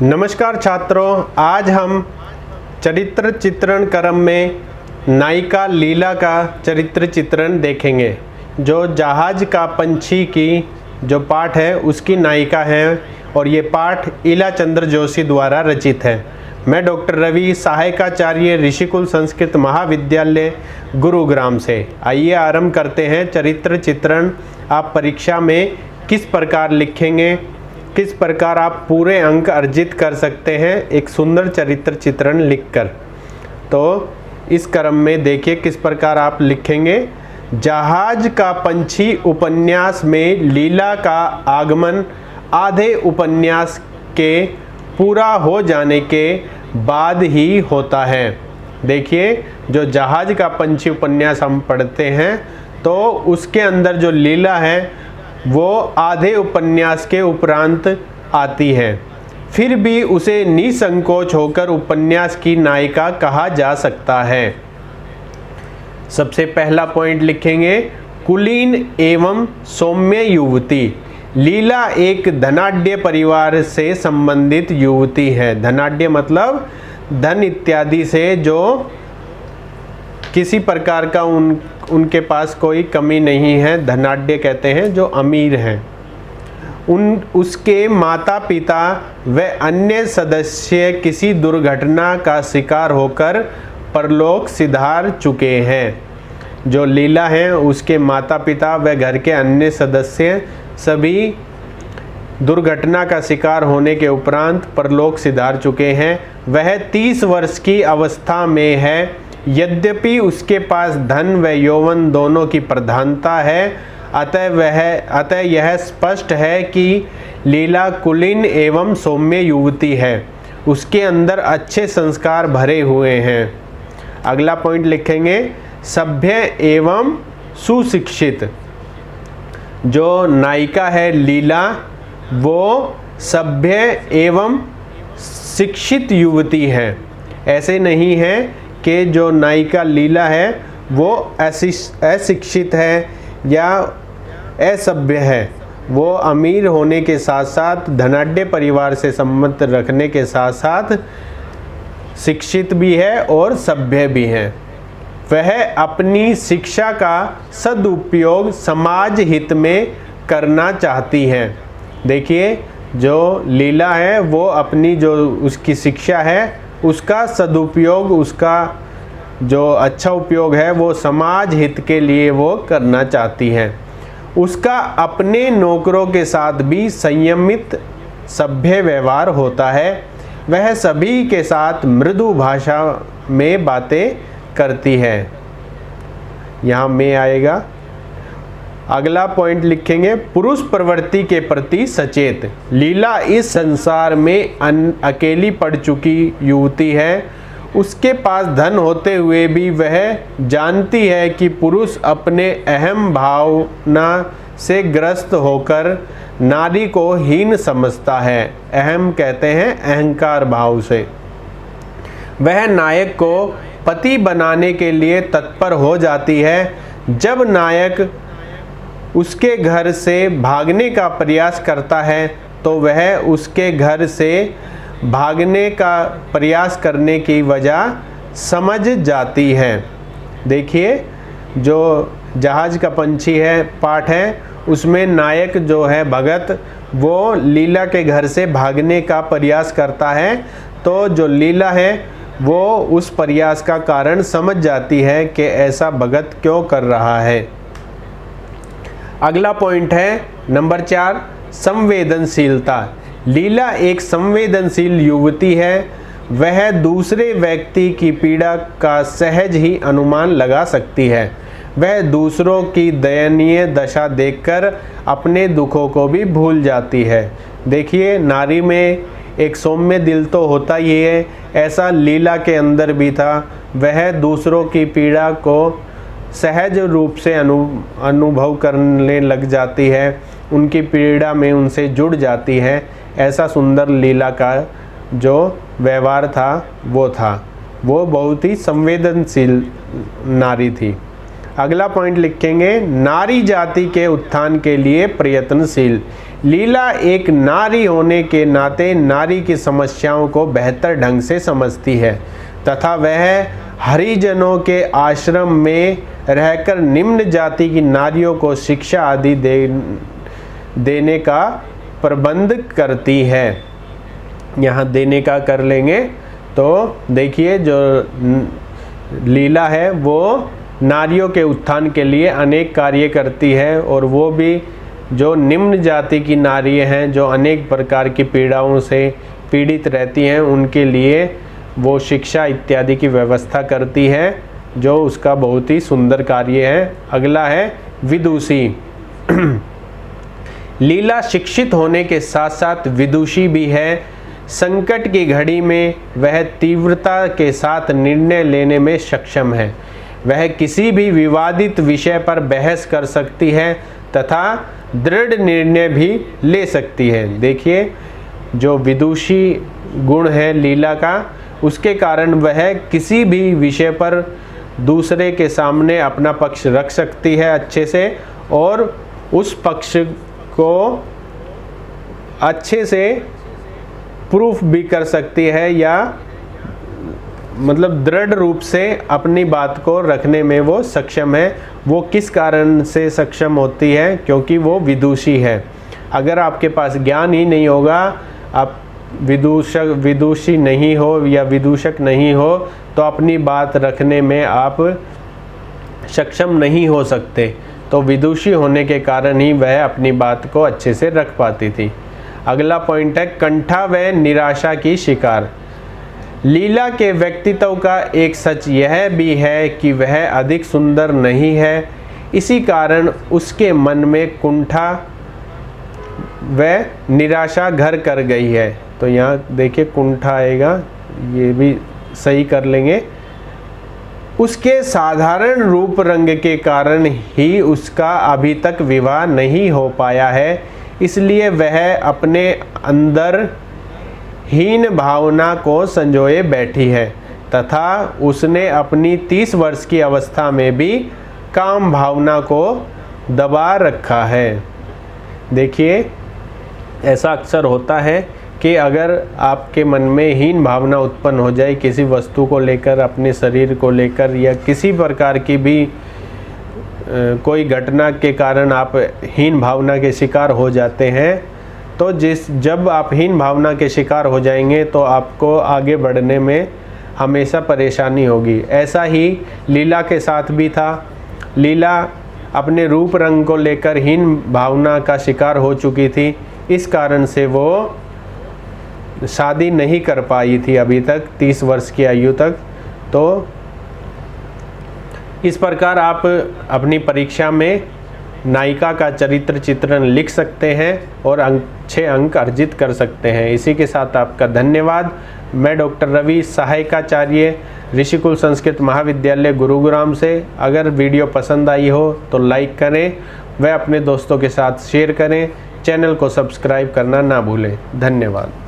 नमस्कार छात्रों, आज हम चरित्र चित्रण क्रम में नायिका लीला का चरित्र चित्रण देखेंगे। जो जहाज का पंछी की जो पाठ है उसकी नायिका है और ये पाठ ईला चंद्र जोशी द्वारा रचित है। मैं डॉक्टर रवि, सहायकाचार्य ऋषिकुल संस्कृत महाविद्यालय गुरुग्राम से। आइए आरंभ करते हैं। चरित्र चित्रण आप परीक्षा में किस प्रकार लिखेंगे, किस प्रकार आप पूरे अंक अर्जित कर सकते हैं एक सुंदर चरित्र चित्रण लिखकर। तो इस क्रम में देखिए किस प्रकार आप लिखेंगे। जहाज का पंछी उपन्यास में लीला का आगमन आधे उपन्यास के पूरा हो जाने के बाद ही होता है। देखिए, जो जहाज का पंछी उपन्यास हम पढ़ते हैं तो उसके अंदर जो लीला है वो आधे उपन्यास के उपरांत आती है। फिर भी उसे निसंकोच होकर उपन्यास की नायिका कहा जा सकता है। सबसे पहला पॉइंट लिखेंगे, कुलीन एवं सौम्य युवती। लीला एक धनाढ्य परिवार से संबंधित युवती है। धनाढ्य मतलब धन इत्यादि से जो किसी प्रकार का उनके पास कोई कमी नहीं है, धनाढ्य कहते हैं जो अमीर हैं। उसके माता पिता व अन्य सदस्य किसी दुर्घटना का शिकार होकर परलोक सिधार चुके हैं। जो लीला है उसके माता पिता व घर के अन्य सदस्य सभी दुर्घटना का शिकार होने के उपरांत परलोक सिधार चुके हैं। वह 30 वर्ष की अवस्था में है। यद्यपि उसके पास धन व यौवन दोनों की प्रधानता है, अतः यह स्पष्ट है कि लीला कुलीन एवं सौम्य युवती है। उसके अंदर अच्छे संस्कार भरे हुए हैं। अगला पॉइंट लिखेंगे, सभ्य एवं सुशिक्षित। जो नायिका है लीला वो सभ्य एवं शिक्षित युवती है। ऐसे नहीं है कि जो नायिका लीला है वो अशिक्षित है या असभ्य है। वो अमीर होने के साथ साथ धनाढ्य परिवार से संबंध रखने के साथ साथ शिक्षित भी है और सभ्य भी है। वह अपनी शिक्षा का सदुपयोग समाज हित में करना चाहती है। देखिए, जो लीला है वो अपनी जो उसकी शिक्षा है उसका सदुपयोग, उसका जो अच्छा उपयोग है वो समाज हित के लिए वो करना चाहती है। उसका अपने नौकरों के साथ भी संयमित सभ्य व्यवहार होता है। वह सभी के साथ मृदु भाषा में बातें करती है। यहाँ में आएगा। अगला पॉइंट लिखेंगे, पुरुष प्रवृत्ति के प्रति सचेत। लीला इस संसार में अकेली पड़ चुकी युवती है। उसके पास धन होते हुए भी वह जानती है कि पुरुष अपने अहम भावना से ग्रस्त होकर नारी को हीन समझता है। अहम कहते हैं अहंकार भाव से। वह नायक को पति बनाने के लिए तत्पर हो जाती है। जब नायक उसके घर से भागने का प्रयास करता है तो वह उसके घर से भागने का प्रयास करने की वजह समझ जाती है। देखिए, जो जहाज का पंछी है पाठ है उसमें नायक जो है भगत वो लीला के घर से भागने का प्रयास करता है। तो जो लीला है वो उस प्रयास का कारण समझ जाती है कि ऐसा भगत क्यों कर रहा है। अगला पॉइंट है नंबर 4, संवेदनशीलता। लीला एक संवेदनशील युवती है। वह दूसरे व्यक्ति की पीड़ा का सहज ही अनुमान लगा सकती है। वह दूसरों की दयनीय दशा देखकर अपने दुखों को भी भूल जाती है। देखिए, नारी में एक सौम्य दिल तो होता ही है, ऐसा लीला के अंदर भी था। वह दूसरों की पीड़ा को सहज रूप से अनुभव करने लग जाती है, उनकी पीड़ा में उनसे जुड़ जाती है। ऐसा सुंदर लीला का जो व्यवहार था वो बहुत ही संवेदनशील नारी थी। अगला पॉइंट लिखेंगे, नारी जाति के उत्थान के लिए प्रयत्नशील। लीला एक नारी होने के नाते नारी की समस्याओं को बेहतर ढंग से समझती है तथा वह हरिजनों के आश्रम में रहकर निम्न जाति की नारियों को शिक्षा आदि देने का प्रबंध करती है। यहाँ देने का कर लेंगे तो देखिए जो लीला है वो नारियों के उत्थान के लिए अनेक कार्य करती है और वो भी जो निम्न जाति की नारी हैं जो अनेक प्रकार की पीड़ाओं से पीड़ित रहती हैं उनके लिए वो शिक्षा इत्यादि की व्यवस्था करती है, जो उसका बहुत ही सुंदर कार्य है। अगला है विदुषी। लीला शिक्षित होने के साथ साथ विदुषी भी है। संकट की घड़ी में वह तीव्रता के साथ निर्णय लेने में सक्षम है। वह किसी भी विवादित विषय पर बहस कर सकती है तथा दृढ़ निर्णय भी ले सकती है। देखिए जो विदुषी गुण है लीला का, उसके कारण वह किसी भी विषय पर दूसरे के सामने अपना पक्ष रख सकती है अच्छे से और उस पक्ष को अच्छे से प्रूफ भी कर सकती है या मतलब दृढ़ रूप से अपनी बात को रखने में वो सक्षम है। वो किस कारण से सक्षम होती है? क्योंकि वो विदुषी है। अगर आपके पास ज्ञान ही नहीं होगा, आप विदुषी नहीं हो या विदूषक नहीं हो, तो अपनी बात रखने में आप सक्षम नहीं हो सकते। तो विदुषी होने के कारण ही वह अपनी बात को अच्छे से रख पाती थी। अगला पॉइंट है कंठा व निराशा की शिकार। लीला के व्यक्तित्व का एक सच यह भी है कि वह अधिक सुंदर नहीं है, इसी कारण उसके मन में कुंठा व निराशा घर कर गई है। तो यहाँ देखिए कुंठा आएगा, ये भी सही कर लेंगे। उसके साधारण रूप रंग के कारण ही उसका अभी तक विवाह नहीं हो पाया है, इसलिए वह अपने अंदर हीन भावना को संजोए बैठी है तथा उसने अपनी 30 वर्ष की अवस्था में भी काम भावना को दबा रखा है। देखिए ऐसा अक्सर होता है कि अगर आपके मन में हीन भावना उत्पन्न हो जाए किसी वस्तु को लेकर, अपने शरीर को लेकर या किसी प्रकार की भी कोई घटना के कारण आप हीन भावना के शिकार हो जाते हैं, तो जब आप हीन भावना के शिकार हो जाएंगे तो आपको आगे बढ़ने में हमेशा परेशानी होगी। ऐसा ही लीला के साथ भी था। लीला अपने रूप रंग को लेकर हीन भावना का शिकार हो चुकी थी, इस कारण से वो शादी नहीं कर पाई थी अभी तक 30 वर्ष की आयु तक। तो इस प्रकार आप अपनी परीक्षा में नायिका का चरित्र चित्रण लिख सकते हैं और 6 अंक अर्जित कर सकते हैं। इसी के साथ आपका धन्यवाद। मैं डॉक्टर रवि, सहायकाचार्य, ऋषिकुल संस्कृत महाविद्यालय गुरुग्राम से। अगर वीडियो पसंद आई हो तो लाइक करें व अपने दोस्तों के साथ शेयर करें। चैनल को सब्सक्राइब करना ना भूलें। धन्यवाद।